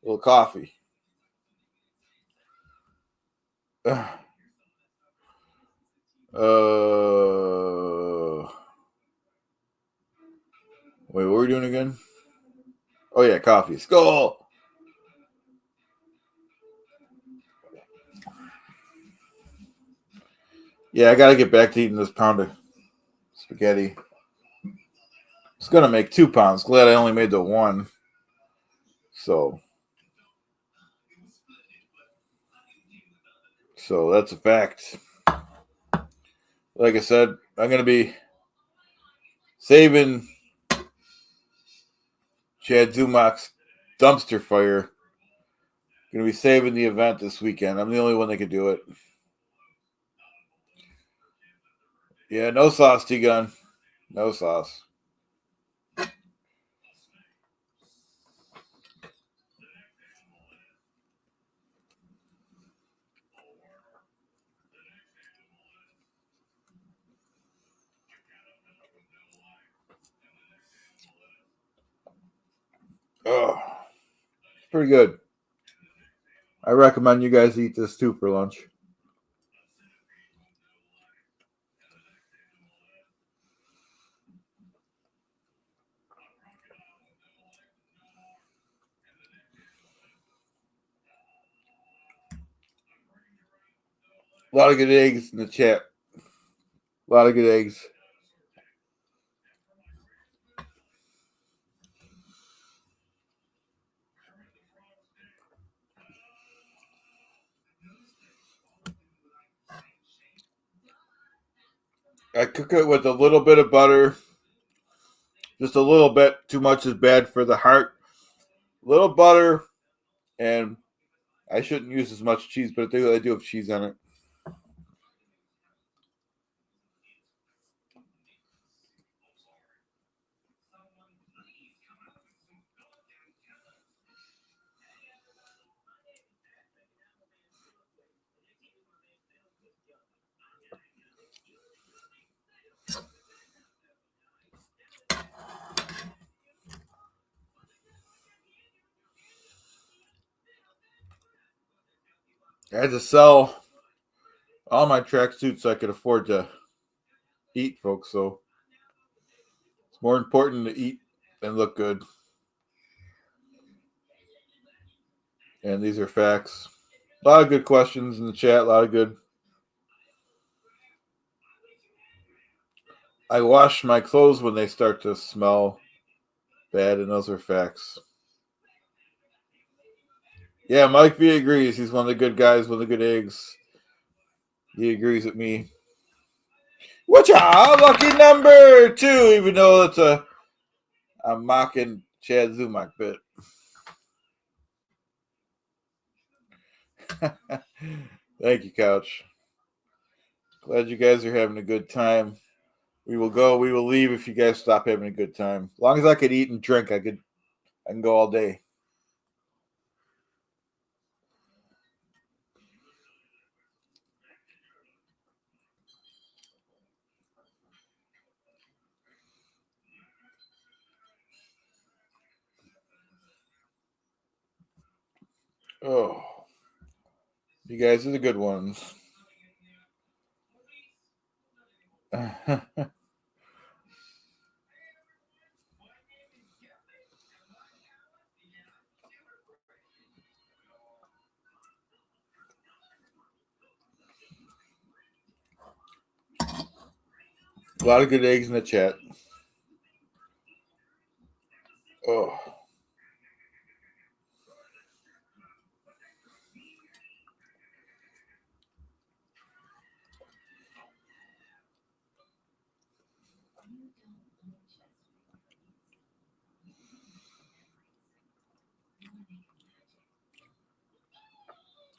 A little coffee. Wait, what were we doing again? Oh yeah, coffee. Skull. Yeah, I gotta get back to eating this pound of spaghetti. It's gonna make 2 pounds. Glad I only made the one. So So that's a fact. Like I said, I'm going to be saving Chad Zumock's dumpster fire. Going to be saving the event this weekend. I'm the only one that can do it. Yeah, no sauce, T-Gun. No sauce. Oh, pretty good. I recommend you guys eat this too for lunch. A lot of good eggs in the chat. A lot of good eggs. I cook it with a little bit of butter. Just a little bit. Too much is bad for the heart. A little butter, and I shouldn't use as much cheese, but I do have cheese on it. I had to sell all my tracksuits so I could afford to eat, folks. So it's more important to eat than look good. And these are facts. A lot of good questions in the chat. A lot of good. I wash my clothes when they start to smell bad, and those are facts. Yeah, Mike V agrees. He's one of the good guys with the good eggs. He agrees with me. What's y'all? Lucky number 2, even though it's I'm mocking Chad Zumock bit. Thank you, Couch. Glad you guys are having a good time. We will go. We will leave if you guys stop having a good time. As long as I could eat and drink, I can go all day. Oh, you guys are the good ones. A lot of good eggs in the chat. Oh.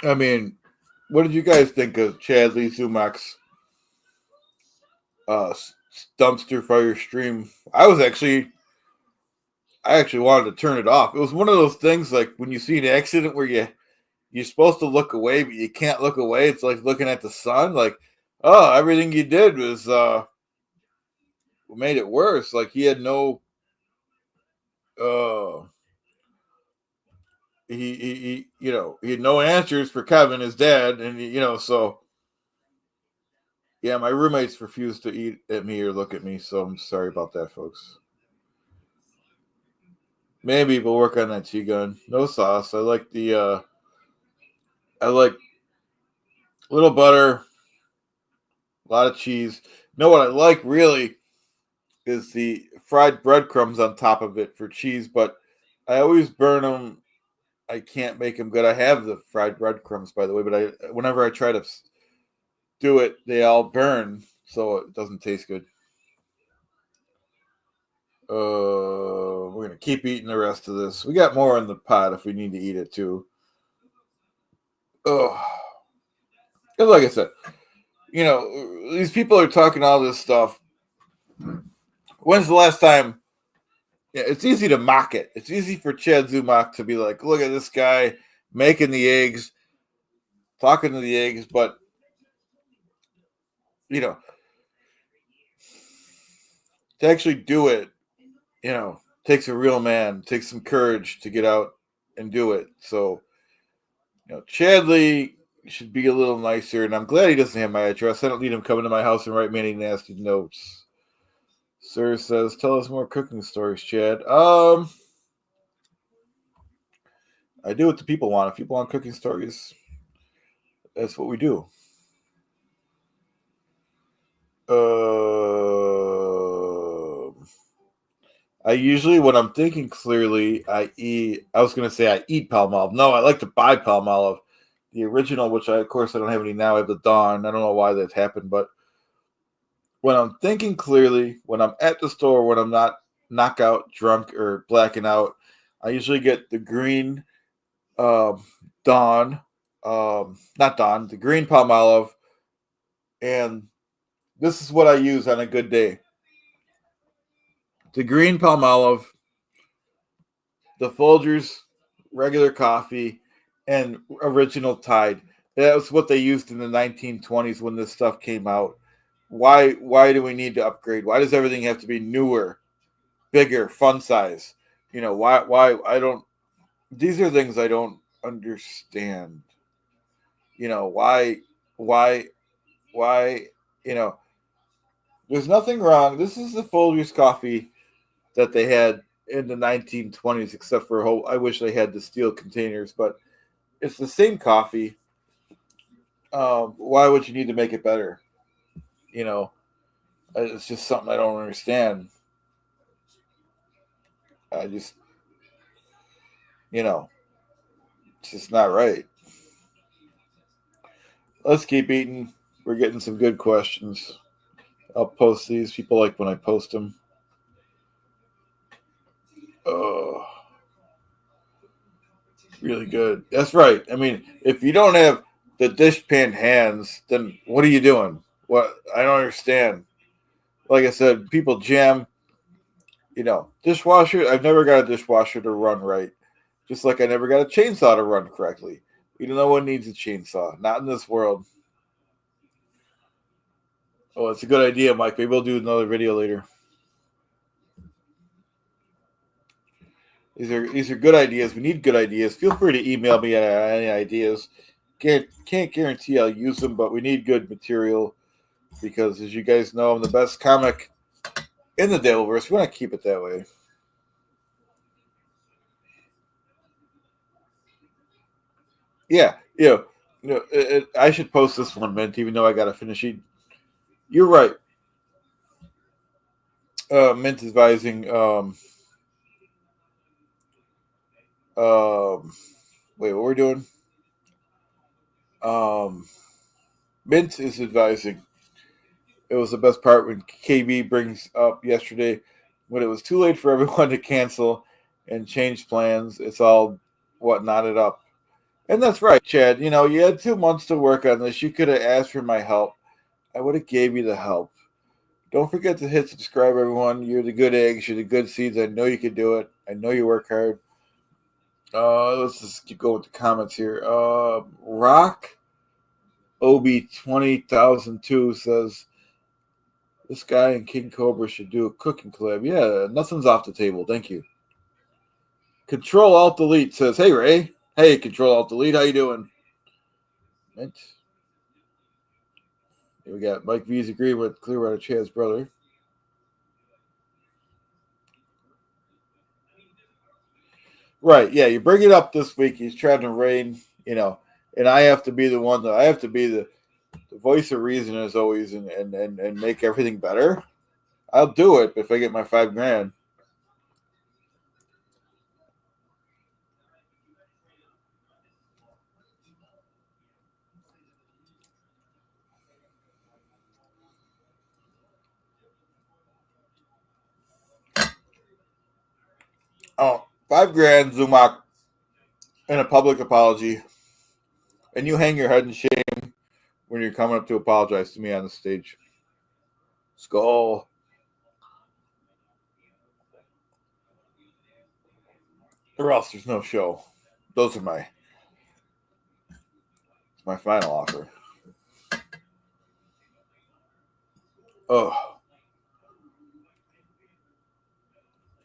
I mean, what did you guys think of Chad Lee Zumock's dumpster fire stream? I actually wanted to turn it off. It was one of those things like when you see an accident where you're supposed to look away, but you can't look away. It's like looking at the sun. Like, oh, everything you did was made it worse. Like he had no he he had no answers for Kevin, his dad, and so yeah, my roommates refused to eat at me or look at me, so I'm sorry about that, folks. Maybe we'll work on that T-gun. No sauce. I like a little butter, a lot of cheese. You know what I like really is the fried breadcrumbs on top of it for cheese, but I always burn them. I can't make them good. I have the fried breadcrumbs, by the way, but whenever I try to do it, they all burn, so it doesn't taste good. We're gonna keep eating the rest of this. We got more in the pot if we need to eat it too. Oh, because like I said, these people are talking all this stuff. When's the last time? Yeah, it's easy to mock it. It's easy for Chad Zumock to be like, look at this guy making the eggs, talking to the eggs, but to actually do it, takes a real man, takes some courage to get out and do it. So, Chadley should be a little nicer, and I'm glad he doesn't have my address. I don't need him coming to my house and write me any nasty notes. Sir says, tell us more cooking stories, Chad. I do what the people want. If people want cooking stories, that's what we do. I usually, when I'm thinking clearly, I eat Palmolive. No, I like to buy Palmolive. The original, which of course I don't have any now. I have the Dawn. I don't know why that happened, but when I'm thinking clearly, when I'm at the store, when I'm not knockout, drunk, or blacking out, I usually get the green Dawn, not Dawn, the green Palmolive, and this is what I use on a good day. The green Palmolive, the Folgers regular coffee, and original Tide. That was what they used in the 1920s when this stuff came out. Why do we need to upgrade? Why does everything have to be newer, bigger, fun size? Why I don't these are things I don't understand. Why there's nothing wrong. This is the Folgers coffee that they had in the 1920s, except for I wish they had the steel containers, but it's the same coffee. Why would you need to make it better? It's just something I don't understand. I just, it's just not right. Let's keep eating. We're getting some good questions. I'll post these. People like when I post them. Oh, really good. That's right. I mean, if you don't have the dishpan hands, then what are you doing? What? I don't understand. Like I said, people jam. Dishwasher. I've never got a dishwasher to run right. Just like I never got a chainsaw to run correctly. No one needs a chainsaw. Not in this world. Oh, it's a good idea, Mike. Maybe we'll do another video later. These are good ideas. We need good ideas. Feel free to email me any ideas. Can't guarantee I'll use them, but we need good material because, as you guys know, I'm the best comic in the Daleverse. We want to keep it that way. Yeah, I should post this one, Mint, even though I got to finish eating. You're right. Mint is advising. Wait, what we're doing? Mint is advising. It was the best part when KB brings up yesterday when it was too late for everyone to cancel and change plans. It's all knotted up. And that's right, Chad. You had 2 months to work on this. You could have asked for my help. I would have gave you the help. Don't forget to hit subscribe, everyone. You're the good eggs. You're the good seeds. I know you can do it. I know you work hard. Let's just keep going with the comments here. Rock Obi 20,002 says this guy and King Cobra should do a cooking collab. Yeah, nothing's off the table. Thank you. Control Alt Delete says, "Hey Ray, hey Control Alt Delete, how you doing?" Right. Here we got Mike V's agreeing with Clearwater Chad's brother. Right, yeah, you bring it up this week. He's trying to reign, and I have to be the one that I have to be the voice of reason as always, and make everything better. I'll do it if I get my $5 grand. Oh, $5,000, Zumock, and a public apology, and you hang your head in shame when you're coming up to apologize to me on the stage. Skull. Or else there's no show. Those are my final offer. Oh,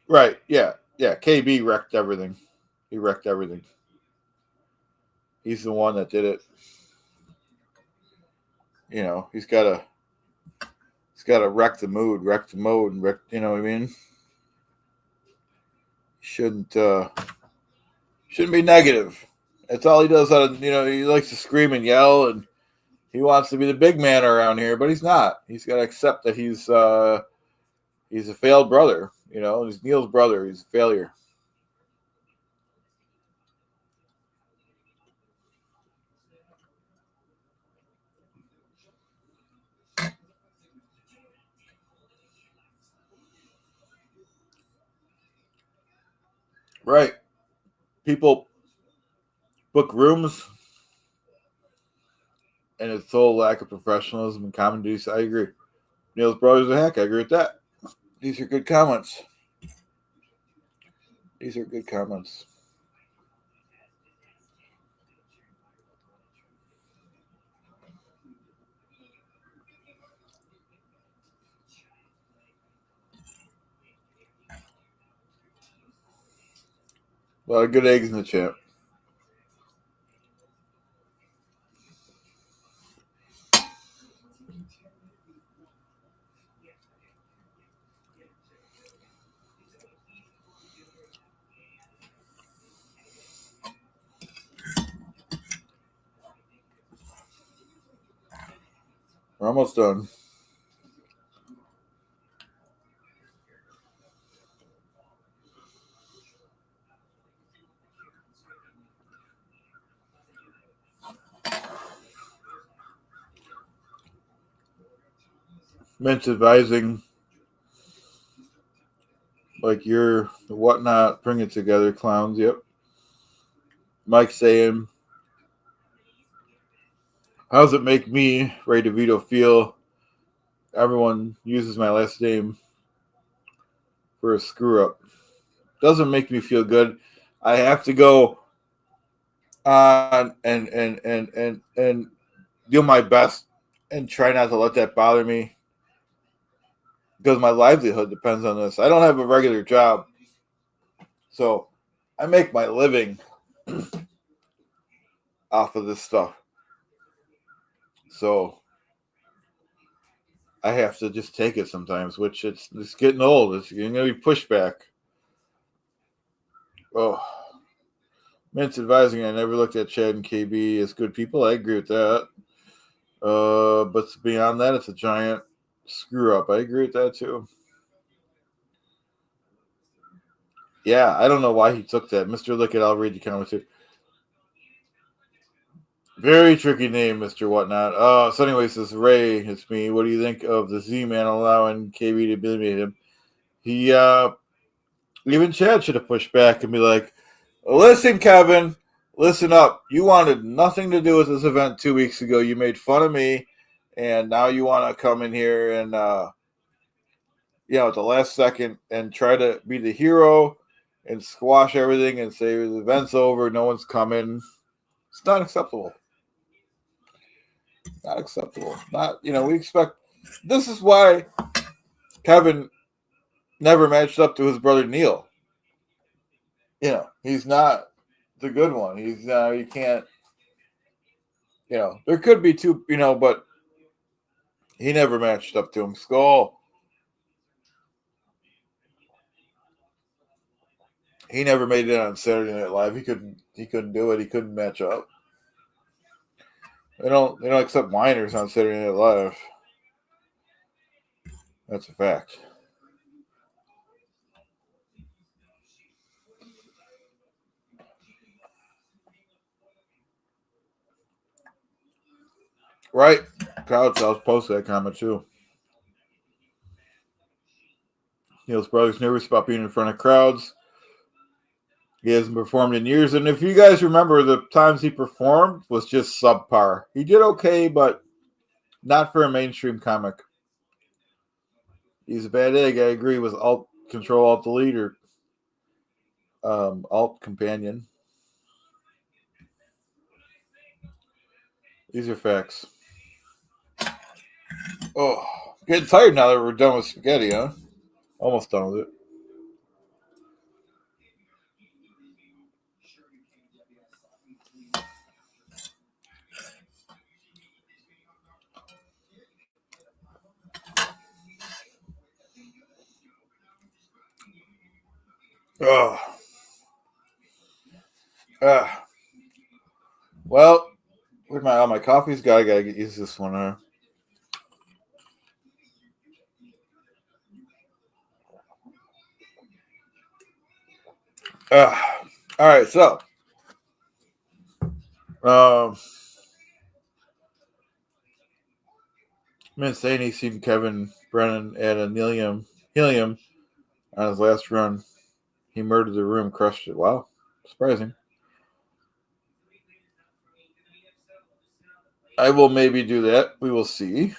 right. Yeah. KB wrecked everything. He wrecked everything. He's the one that did it. You know, he's got to wreck the mood, and wreck. You know what I mean? Shouldn't be negative. That's all he does. He likes to scream and yell, and he wants to be the big man around here, but he's not. He's got to accept that he's a failed brother. You know, he's Neil's brother. He's a failure. Right. People book rooms, and it's total lack of professionalism and common decency. I agree. Neil's brother's a hack. I agree with that. These are good comments. A lot of good eggs in the chat. We're almost done. Mint's advising, like you're the whatnot, bring it together, clowns. Yep. Mike saying, how does it make me, Ray DeVito, feel? Everyone uses my last name for a screw up. Doesn't make me feel good. I have to go on and do my best and try not to let that bother me, because my livelihood depends on this. I don't have a regular job, so I make my living off of this stuff. So I have to just take it sometimes, which it's getting old. It's going to be pushback. Oh, Mint's advising, I never looked at Chad and KB as good people. I agree with that. But beyond that, it's a giant screw up. I agree with that too. Yeah, I don't know why he took that. Mr. Lickett, I'll read the comments too. Very tricky name, Mr. Whatnot. So anyway, says Ray, it's me. What do you think of the Z-Man allowing KB to eliminate him? He, even Chad should have pushed back and be like, listen, Kevin, listen up. You wanted nothing to do with this event 2 weeks ago. You made fun of me, and now you want to come in here and, at the last second and try to be the hero and squash everything and say the event's over, no one's coming. It's not acceptable. Not acceptable. We expect. This is why Kevin never matched up to his brother Neil. He's not the good one. He's you can't. There could be two. But he never matched up to him. Skull. He never made it on Saturday Night Live. He couldn't do it. He couldn't match up. They don't accept minors on Saturday Night Live. That's a fact. Right. Couch, I'll post that comment too. Neil's brother's nervous about being in front of crowds. He hasn't performed in years. And if you guys remember, the times he performed was just subpar. He did okay, but not for a mainstream comic. He's a bad egg. I agree with Alt Control, Alt Delete, or Alt Companion. These are facts. Oh, getting tired now that we're done with spaghetti, huh? Almost done with it. Oh. Well, where's my coffee's got? I gotta get used to this one, huh? All right, so Mint saying he's seen Kevin Brennan add a helium on his last run. He murdered the room, crushed it. Wow, surprising. I will maybe do that. We will see.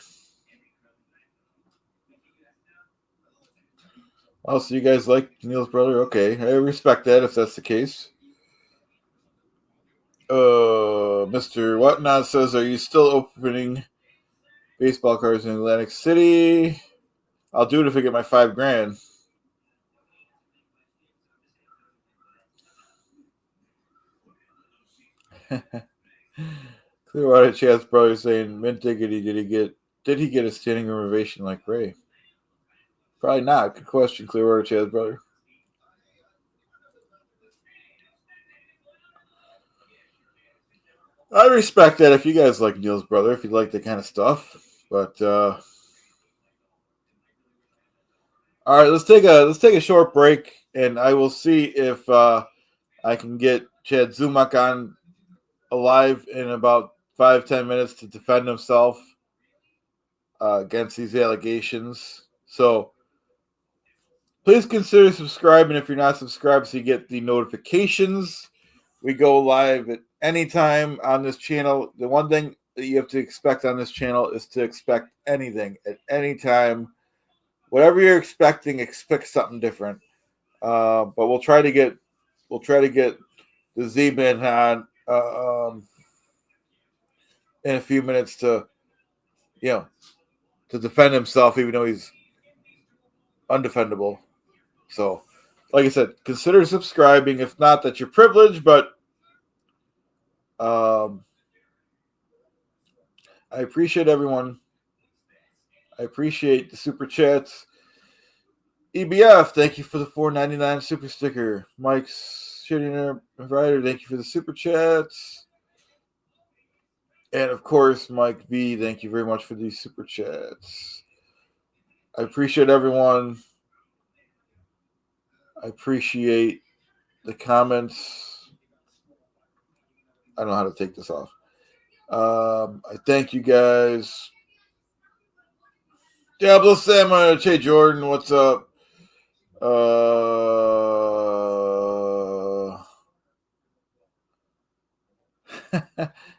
Oh, so you guys like Neil's brother? Okay, I respect that if that's the case. Mr. Whatnot says, "Are you still opening baseball cards in Atlantic City? I'll do it if I get my $5,000." Clearwater Chad's brother saying, "Mint diggity, did he get a standing room ovation like Ray?" Probably not. Good question, Clearwater Chad's brother. I respect that if you guys like Neil's brother, if you like that kind of stuff. But all right, let's take a short break, and I will see if I can get Chad Zumock on alive in about 5-10 minutes to defend himself against these allegations. So please consider subscribing if you're not subscribed so you get the notifications. We go live at any time on this channel. The one thing that you have to expect on this channel is to expect anything at any time. Whatever you're expecting, expect something different. But we'll try to get the Z-Man on in a few minutes to defend himself, even though he's undefendable. So, like I said, consider subscribing. If not, that's your privilege. But I appreciate everyone. I appreciate the super chats. EBF, thank you for the $4.99 super sticker. Mike's Shitty Writer, thank you for the super chats. And of course, Mike V, thank you very much for these super chats. I appreciate everyone. I appreciate the comments. I don't know how to take this off. I thank you guys. Diablo Samuel, Che Jordan, what's up?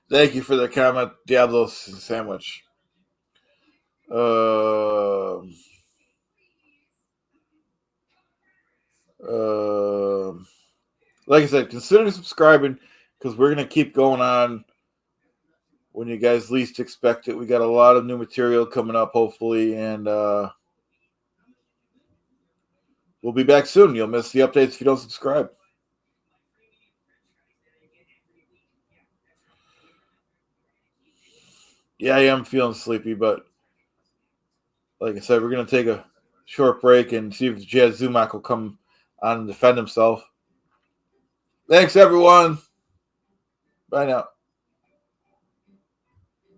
Thank you for the comment, Diablo Sandwich. Like I said, consider subscribing because we're going to keep going on when you guys least expect it. We got a lot of new material coming up, hopefully, and we'll be back soon. You'll miss the updates if you don't subscribe. Yeah, I am feeling sleepy, but like I said, we're going to take a short break and see if Chad Zumock will come on and defend himself. Thanks, everyone. Bye now.